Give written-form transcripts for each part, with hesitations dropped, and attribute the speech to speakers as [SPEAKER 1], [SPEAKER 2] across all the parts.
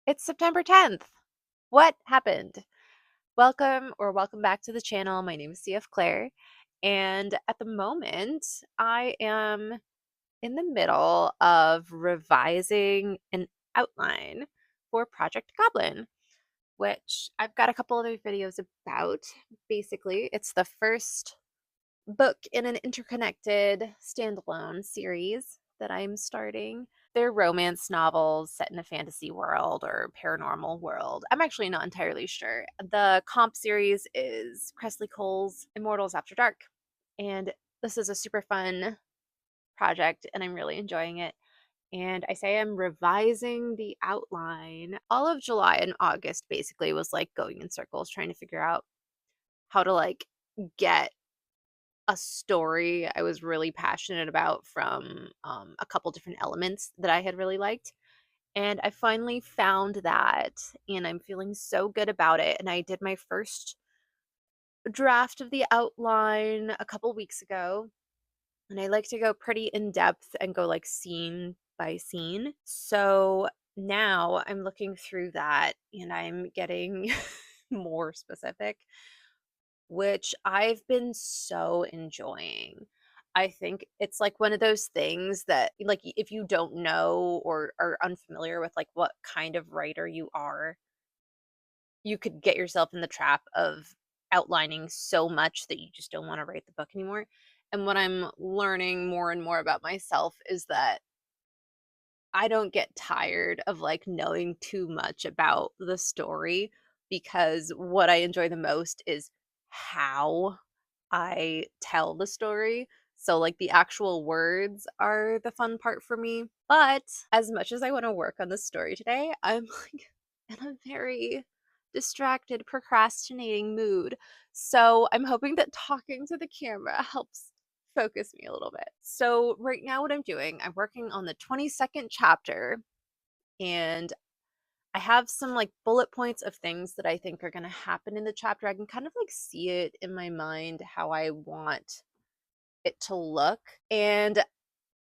[SPEAKER 1] It's September 10th. What happened? Welcome back to the channel. My name is CF Claire, and at the moment, I am in the middle of revising an outline for Project Goblin, which I've got a couple other videos about. Basically, it's the first book in an interconnected standalone series that I'm starting. They're romance novels set in a fantasy world or paranormal world. I'm actually not entirely sure. The comp series is Cressley Cole's Immortals After Dark, and this is a super fun project, and I'm really enjoying it. And I say I'm revising the outline. All of July and August basically was like going in circles, trying to figure out how to get a story I was really passionate about from a couple different elements that I had really liked. And I finally found that, and I'm feeling so good about it. And I did my first draft of the outline a couple weeks ago. And I like to go pretty in depth and go like scene by scene. So now I'm looking through that and I'm getting more specific, which I've been so enjoying. I think it's like one of those things that like if you don't know or are unfamiliar with like what kind of writer you are, you could get yourself in the trap of outlining so much that you just don't want to write the book anymore. And what I'm learning more and more about myself is that I don't get tired of like knowing too much about the story, because what I enjoy the most is how I tell the story. So like the actual words are the fun part for me. But as much as I want to work on the story today, I'm like in a very distracted, procrastinating mood. So I'm hoping that talking to the camera helps focus me a little bit. So right now what I'm doing, I'm working on the 22nd chapter, and I have some like bullet points of things that I think are going to happen in the chapter. I can kind of like see it in my mind how I want it to look. And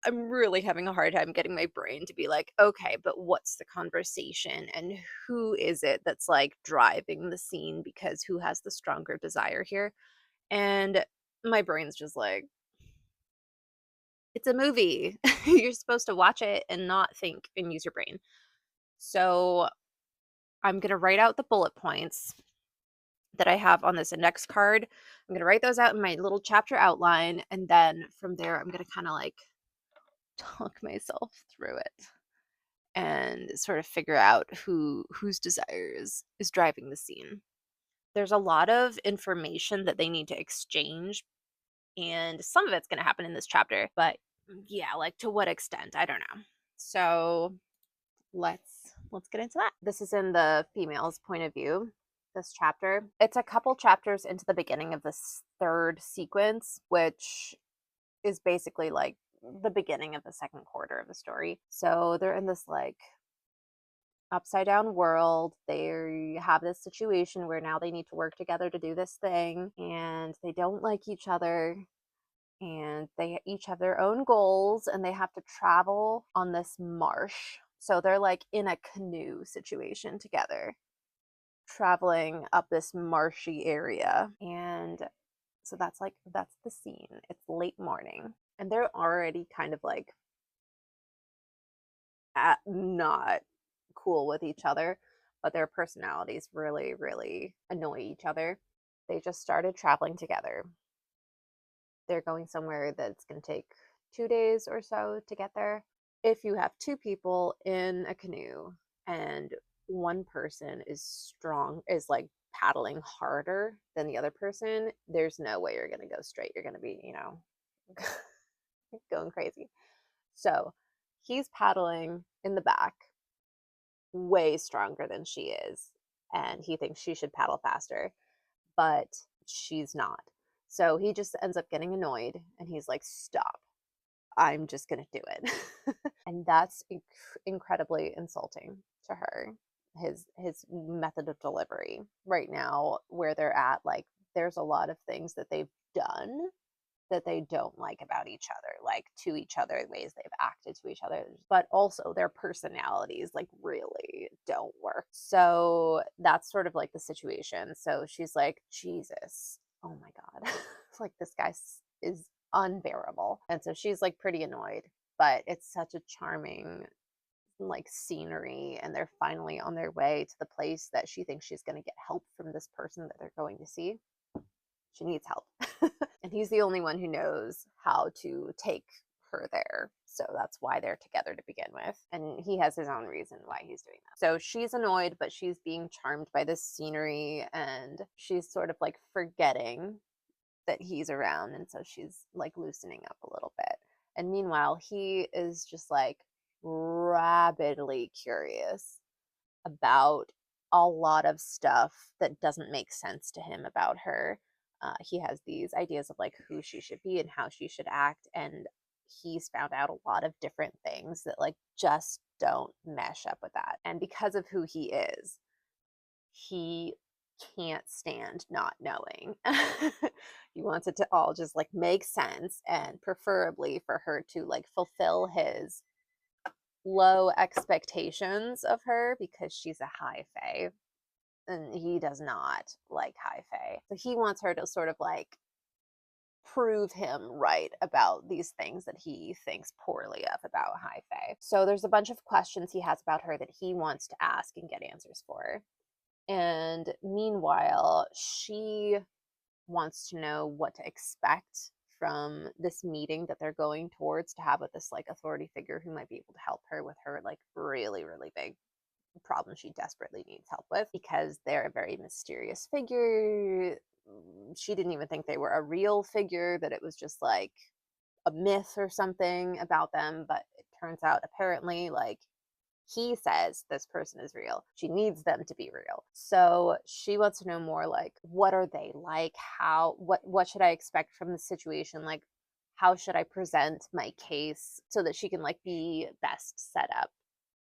[SPEAKER 1] I'm really having a hard time getting my brain to be like, okay, but what's the conversation and who is it that's like driving the scene, because who has the stronger desire here? And my brain's just like, it's a movie. You're supposed to watch it and not think and use your brain. So I'm going to write out the bullet points that I have on this index card. I'm going to write those out in my little chapter outline. And then from there, I'm going to kind of like talk myself through it and sort of figure out whose desires is driving the scene. There's a lot of information that they need to exchange, and some of it's going to happen in this chapter, but yeah, like to what extent, I don't know. So let's get into that. This is in the female's point of view, this chapter. It's a couple chapters into the beginning of this third sequence, which is basically like the beginning of the second quarter of the story. So they're in this like upside down world. They have this situation where now they need to work together to do this thing, and they don't like each other, and they each have their own goals, and they have to travel on this marsh. So they're like in a canoe situation together, traveling up this marshy area. And so that's the scene. It's late morning, and they're already kind of like not cool with each other, but their personalities really, really annoy each other. They just started traveling together. They're going somewhere that's going to take 2 days or so to get there. If you have two people in a canoe and one person is like paddling harder than the other person, there's no way you're going to go straight. You're going to be, going crazy. So he's paddling in the back, way stronger than she is, and he thinks she should paddle faster, but she's not. So he just ends up getting annoyed, and he's like, stop, I'm just gonna do it. And that's incredibly insulting to her. His method of delivery right now, where they're at, like there's a lot of things that they've done that they don't like about each other, like to each other, the ways they've acted to each other, but also their personalities like really don't work. So that's sort of like the situation. So she's like, Jesus, oh my God, like this guy is unbearable. And so she's like pretty annoyed, but it's such a charming like scenery, and they're finally on their way to the place that she thinks she's going to get help from this person that they're going to see. She needs help. And he's the only one who knows how to take her there. So that's why they're together to begin with. And he has his own reason why he's doing that. So she's annoyed, but she's being charmed by this scenery, and she's sort of like forgetting that he's around. And so she's like loosening up a little bit. And meanwhile, he is just like rabidly curious about a lot of stuff that doesn't make sense to him about her. He has these ideas of like who she should be and how she should act, and he's found out a lot of different things that like just don't mesh up with that. And because of who he is, he can't stand not knowing. He wants it to all just like make sense, and preferably for her to like fulfill his low expectations of her because she's a high fae, and he does not like high fae. So he wants her to sort of like prove him right about these things that he thinks poorly of about high fae. So there's a bunch of questions he has about her that he wants to ask and get answers for. And meanwhile, she wants to know what to expect from this meeting that they're going towards to have with this like authority figure who might be able to help her with her like really, really big problem she desperately needs help with, because they're a very mysterious figure. She didn't even think they were a real figure, that it was just like a myth or something about them, but it turns out apparently like he says this person is real. She needs them to be real. So she wants to know more like, what are they like? What should I expect from the situation? Like, how should I present my case so that she can like be best set up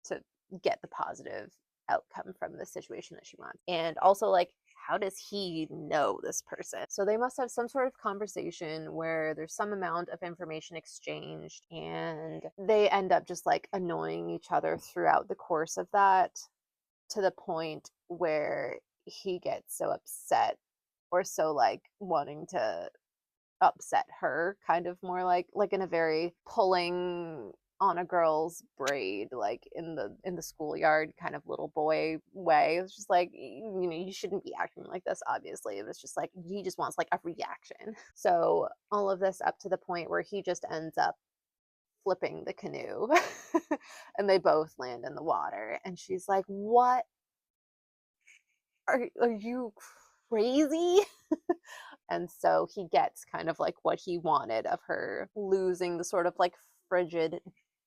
[SPEAKER 1] to get the positive outcome from the situation that she wants? And also like, how does he know this person? So they must have some sort of conversation where there's some amount of information exchanged, and they end up just like annoying each other throughout the course of that, to the point where he gets so upset, or so like wanting to upset her, kind of more like in a very pulling on a girl's braid, like in the schoolyard kind of little boy way. It was just like, you know, you shouldn't be acting like this, obviously. It was just like he just wants like a reaction. So all of this up to the point where he just ends up flipping the canoe and they both land in the water, and she's like, what, are you crazy? And so he gets kind of like what he wanted of her, losing the sort of like frigid,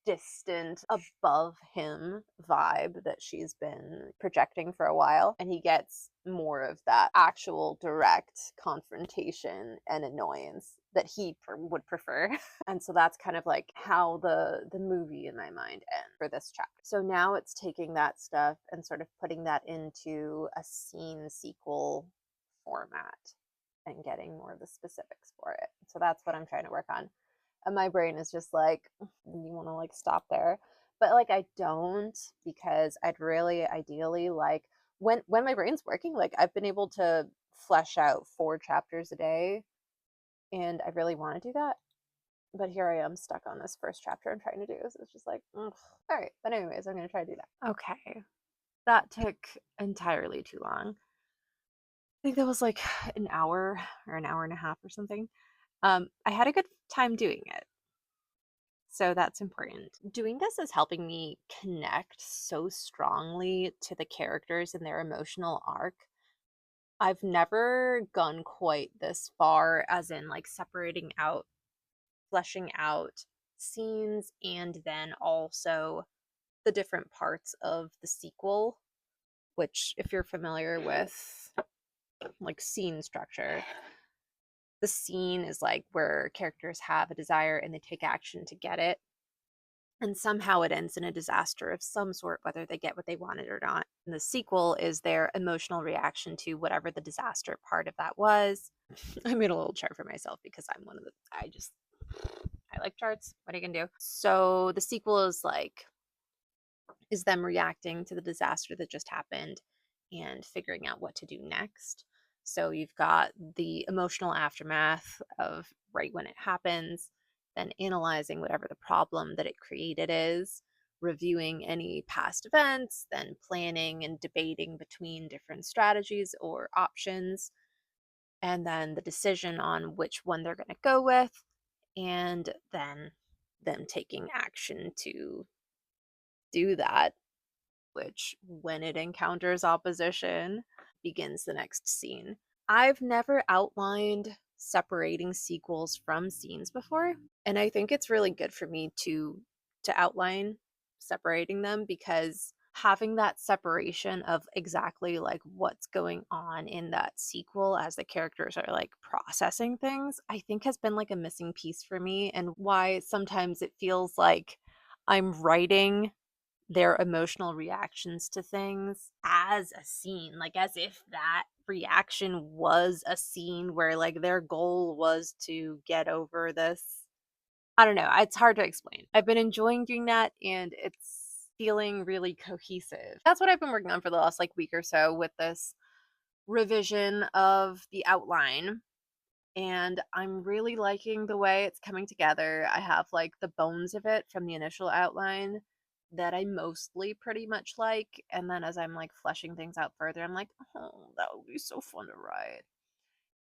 [SPEAKER 1] distant, above him vibe that she's been projecting for a while. And he gets more of that actual direct confrontation and annoyance that he would prefer. And so that's kind of like how the movie in my mind ends for this chapter. So now it's taking that stuff and sort of putting that into a scene sequel format and getting more of the specifics for it. So that's what I'm trying to work on. And my brain is just like, you want to like stop there. But like I don't, because I'd really ideally like when my brain's working, like I've been able to flesh out 4 chapters a day, and I really want to do that. But here I am stuck on this first chapter I'm trying to do. So it's just like, all right. But anyways, I'm going to try to do that. Okay. That took entirely too long. I think that was like an hour or an hour and a half or something. I had a good time doing it. So that's important. Doing this is helping me connect so strongly to the characters and their emotional arc. I've never gone quite this far, as in like separating out, fleshing out scenes, and then also the different parts of the sequel, which, if you're familiar with like scene structure, the scene is like where characters have a desire and they take action to get it, and somehow it ends in a disaster of some sort, whether they get what they wanted or not. And the sequel is their emotional reaction to whatever the disaster part of that was. I made a little chart for myself because I'm one of the, I like charts. What are you gonna do? So the sequel is like, is them reacting to the disaster that just happened and figuring out what to do next. So you've got the emotional aftermath of right when it happens, then analyzing whatever the problem that it created is, reviewing any past events, then planning and debating between different strategies or options, and then the decision on which one they're going to go with, and then them taking action to do that, which, when it encounters opposition, begins the next scene. I've never outlined separating sequels from scenes before, and I think it's really good for me to outline separating them, because having that separation of exactly like what's going on in that sequel as the characters are like processing things, I think has been like a missing piece for me, and why sometimes it feels like I'm writing their emotional reactions to things as a scene, like as if that reaction was a scene where like their goal was to get over this. I don't know, it's hard to explain. I've been enjoying doing that and it's feeling really cohesive. That's what I've been working on for the last like week or so with this revision of the outline, and I'm really liking the way it's coming together. I have like the bones of it from the initial outline that I mostly pretty much like, and then as I'm like fleshing things out further, I'm like, oh, that would be so fun to write.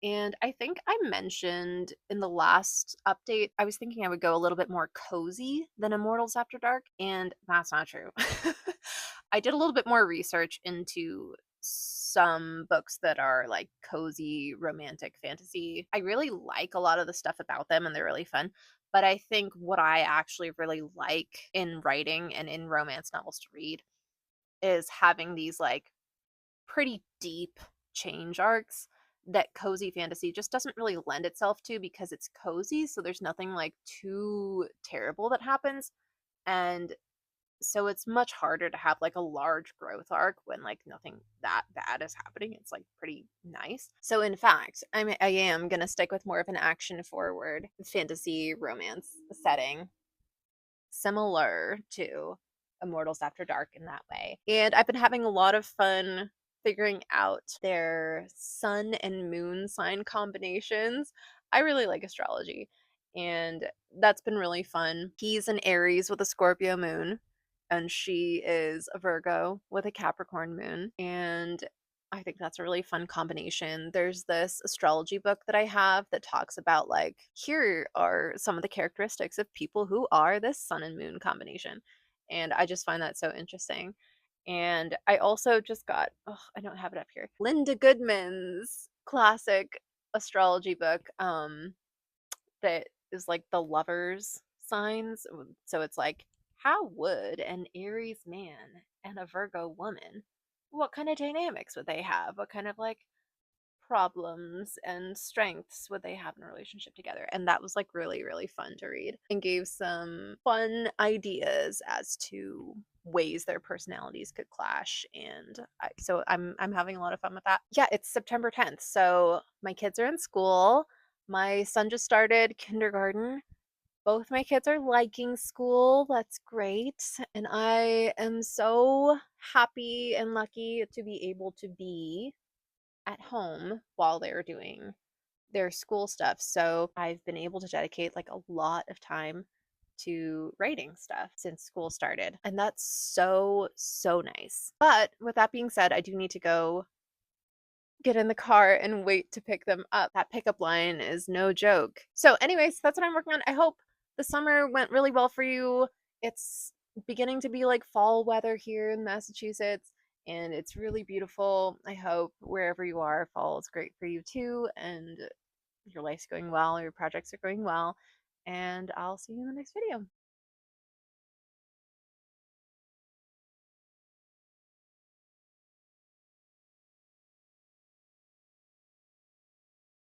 [SPEAKER 1] And I think I mentioned in the last update, I was thinking I would go a little bit more cozy than Immortals After Dark, and that's not true. I did a little bit more research into some books that are like cozy romantic fantasy. I really like a lot of the stuff about them and they're really fun. But I think what I actually really like in writing and in romance novels to read is having these like pretty deep change arcs that cozy fantasy just doesn't really lend itself to, because it's cozy, so there's nothing like too terrible that happens. And so it's much harder to have like a large growth arc when like nothing that bad is happening. It's like pretty nice. So in fact, I am going to stick with more of an action forward fantasy romance setting, similar to Immortals After Dark in that way. And I've been having a lot of fun figuring out their sun and moon sign combinations. I really like astrology, and that's been really fun. He's an Aries with a Scorpio moon, and she is a Virgo with a Capricorn moon. And I think that's a really fun combination. There's this astrology book that I have that talks about like, here are some of the characteristics of people who are this sun and moon combination. And I just find that so interesting. And I also just got, oh, I don't have it up here, Linda Goodman's classic astrology book, that is like the lovers signs. So it's like, how would an Aries man and a Virgo woman, what kind of dynamics would they have? What kind of like problems and strengths would they have in a relationship together? And that was like really, really fun to read and gave some fun ideas as to ways their personalities could clash. And so I'm having a lot of fun with that. Yeah, it's September 10th, so my kids are in school. My son just started kindergarten. Both my kids are liking school. That's great. And I am so happy and lucky to be able to be at home while they're doing their school stuff. So I've been able to dedicate like a lot of time to writing stuff since school started. And that's so, so nice. But with that being said, I do need to go get in the car and wait to pick them up. That pickup line is no joke. So, anyways, that's what I'm working on. I hope the summer went really well for you. It's beginning to be like fall weather here in Massachusetts, and it's really beautiful. I hope wherever you are, fall is great for you too, and your life's going well, your projects are going well. And I'll see you in the next video.